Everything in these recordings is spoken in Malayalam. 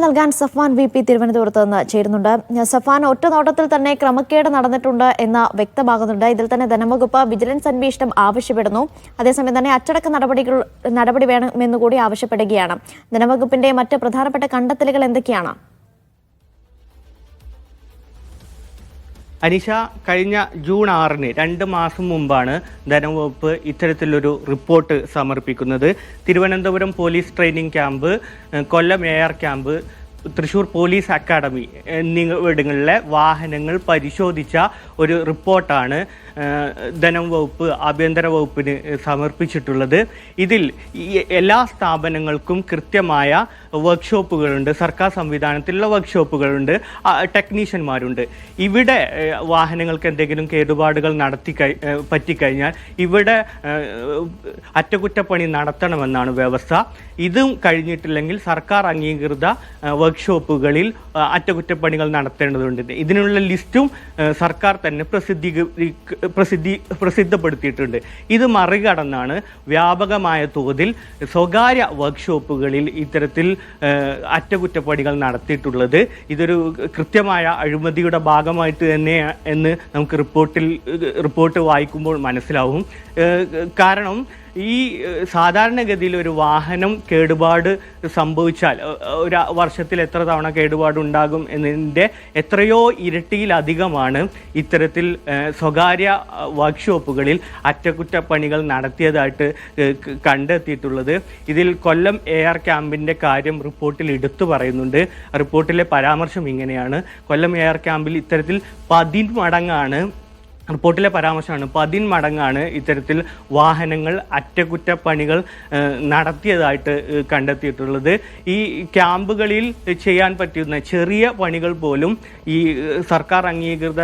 നൽകാൻ സഫ്വാൻ വി പി തിരുവനന്തപുരത്ത് നിന്ന് ചേരുന്നുണ്ട്. സഫ്വാൻ, ഒറ്റ നോട്ടത്തിൽ തന്നെ ക്രമക്കേട് നടന്നിട്ടുണ്ട് എന്ന് വ്യക്തമാകുന്നുണ്ട്. ഇതിൽ തന്നെ ധനവകുപ്പ് വിജിലൻസ് അന്വേഷണം ആവശ്യപ്പെടുന്നു. അതേസമയം തന്നെ അച്ചടക്ക നടപടി വേണമെന്നുകൂടി ആവശ്യപ്പെടുകയാണ്. ധനവകുപ്പിന്റെ മറ്റ് പ്രധാനപ്പെട്ട കണ്ടെത്തലുകൾ എന്തൊക്കെയാണ്? അനീഷ, കഴിഞ്ഞ ജൂൺ 6-ന് 2 മാസം മുമ്പാണ് ധനവകുപ്പ് ഇത്തരത്തിലൊരു റിപ്പോർട്ട് സമർപ്പിക്കുന്നത്. തിരുവനന്തപുരം പോലീസ് ട്രെയിനിങ് ക്യാമ്പ്, കൊല്ലം AR camp, Thrissur police academy എന്നിവിടങ്ങളിലെ വാഹനങ്ങൾ പരിശോധിച്ച ഒരു റിപ്പോർട്ടാണ് ധനവകുപ്പ് ആഭ്യന്തര വകുപ്പിന് സമർപ്പിച്ചിട്ടുള്ളത്. ഇതിൽ എല്ലാ സ്ഥാപനങ്ങൾക്കും കൃത്യമായ വർക്ക്ഷോപ്പുകളുണ്ട്, സർക്കാർ സംവിധാനത്തിലുള്ള വർക്ക്ഷോപ്പുകളുണ്ട്, ടെക്നീഷ്യന്മാരുണ്ട്. ഇവിടെ വാഹനങ്ങൾക്ക് എന്തെങ്കിലും കേടുപാടുകൾ പറ്റിക്കഴിഞ്ഞാൽ ഇവിടെ അറ്റകുറ്റപ്പണി നടത്തണമെന്നാണ് വ്യവസ്ഥ. ഇതും കഴിഞ്ഞിട്ടില്ലെങ്കിൽ സർക്കാർ അംഗീകൃത വർക്ക്ഷോപ്പുകളിൽ അറ്റകുറ്റപ്പണികൾ നടത്തേണ്ടതുണ്ട്. ഇതിനുള്ള ലിസ്റ്റും സർക്കാർ തന്നെ പ്രസിദ്ധപ്പെടുത്തിയിട്ടുണ്ട്. ഇത് മറികടന്നാണ് വ്യാപകമായ തോതിൽ സ്വകാര്യ വർക്ക്ഷോപ്പുകളിൽ ഇത്തരത്തിൽ അറ്റകുറ്റപ്പണികൾ നടത്തിയിട്ടുള്ളത്. ഇതൊരു കൃത്യമായ അഴിമതിയുടെ ഭാഗമായിട്ട് തന്നെ എന്ന് നമുക്ക് റിപ്പോർട്ട് വായിക്കുമ്പോൾ മനസ്സിലാവും. കാരണം ഈ സാധാരണഗതിയിൽ ഒരു വാഹനം കേടുപാട് സംഭവിച്ചാൽ ഒരു വർഷത്തിൽ എത്ര തവണ കേടുപാട് ഉണ്ടാകും എന്നതിൻ്റെ എത്രയോ ഇരട്ടിയിലധികമാണ് ഇത്തരത്തിൽ സ്വകാര്യ വർക്ക്ഷോപ്പുകളിൽ അറ്റകുറ്റപ്പണികൾ നടത്തിയതായിട്ട് കണ്ടെത്തിയിട്ടുള്ളത്. ഇതിൽ കൊല്ലം AR ക്യാമ്പിൻ്റെ കാര്യം റിപ്പോർട്ടിൽ എടുത്തു പറയുന്നുണ്ട്. റിപ്പോർട്ടിലെ പരാമർശം ഇങ്ങനെയാണ്: കൊല്ലം AR ക്യാമ്പിൽ ഇത്തരത്തിൽ 10 മടങ്ങാണ്, റിപ്പോർട്ടിലെ പരാമർശമാണ് 10 മടങ്ങാണ് ഇത്തരത്തിൽ വാഹനങ്ങൾ അറ്റകുറ്റപ്പണികൾ നടത്തിയതായിട്ട് കണ്ടെത്തിയിട്ടുള്ളത്. ഈ ക്യാമ്പുകളിൽ ചെയ്യാൻ പറ്റുന്ന ചെറിയ പണികൾ പോലും ഈ സർക്കാർ അംഗീകൃത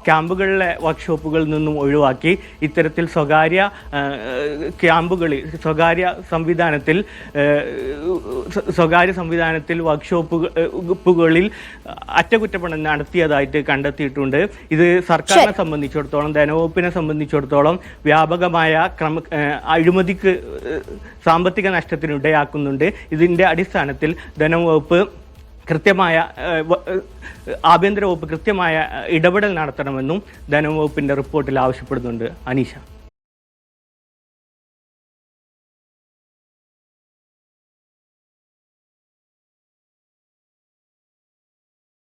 ക്യാമ്പുകളിലെ വർക്ക്ഷോപ്പുകളിൽ നിന്നും ഒഴിവാക്കി ഇത്തരത്തിൽ സ്വകാര്യ സംവിധാനത്തിൽ വർക്ക്ഷോപ്പുകളിൽ അറ്റകുറ്റപ്പണി നടത്തിയതായിട്ട് കണ്ടെത്തിയിട്ടുണ്ട്. ഇത് സർക്കാരിനെ സംബന്ധിച്ചിടത്തോളം, ധനവകുപ്പിനെ സംബന്ധിച്ചിടത്തോളം വ്യാപകമായ അഴിമതിക്ക്, സാമ്പത്തിക നഷ്ടത്തിന് ഇടയാക്കുന്നുണ്ട്. ഇതിന്റെ അടിസ്ഥാനത്തിൽ ആഭ്യന്തര വകുപ്പ് കൃത്യമായ ഇടപെടൽ നടത്തണമെന്നും ധനവകുപ്പിന്റെ റിപ്പോർട്ടിൽ ആവശ്യപ്പെടുന്നുണ്ട്. അനീഷ.